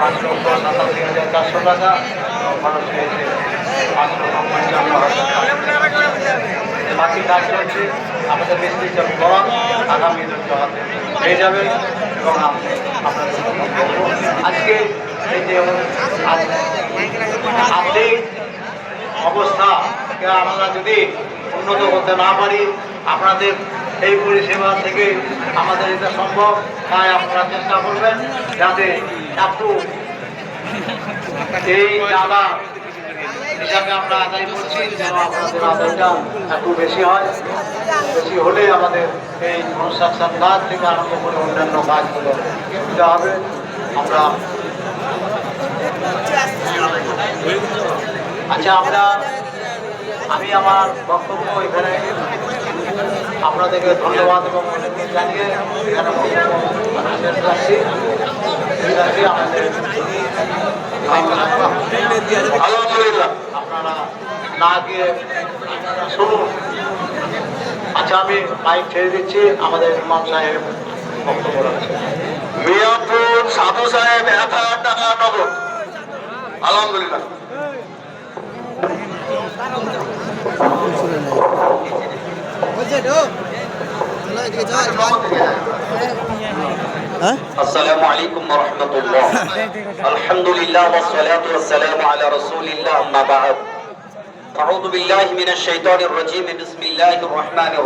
5,87,400 টাকা খরচ হয়েছে 5,55,000 বাকি কাজ রয়েছে আমাদের মিস্ত্রি বরং আগামী হাতে হয়ে যাবে এবং আজকে এই যে আর্থিক অবস্থাকে আমরা যদি উন্নত করতে না পারি আপনাদের এই পরিষেবা থেকে আমাদের এটা সম্ভব, তাই আপনারা চেষ্টা করবেন যাতে একটু এই চাঁদা হিসাবে আমরা আদায় করছি যেন আপনাদের আদায়টা একটু বেশি হয়। বেশি হলে আমাদের এই কনস্ট্রাকশন কাজ থেকে আরম্ভ করে অন্যান্য কাজগুলো সুবিধা হবে। আমরা আচ্ছা আমি আমার বক্তব্য এখানে আপনাদেরকে ধন্যবাদ এবং জানিয়ে এখানে আলহামদুলিল্লাহ আপনারা না গিয়ে শুনুন। আচ্ছা আমি মাইক ছেড়ে দিচ্ছি, আমাদের ইমাম সাহেব বক্তব্য রাখছে। মিয়াপুর সাধু সাহেব 1,000 টাকা নগদ। আলহামদুলিল্লাহ। السلام عليكم ورحمة الله. الحمد لله والصلاة والسلام على رسول الله. أما بعد، أعوذ بالله من الشيطان الرجيم. بسم الله الرحمن الرحيم.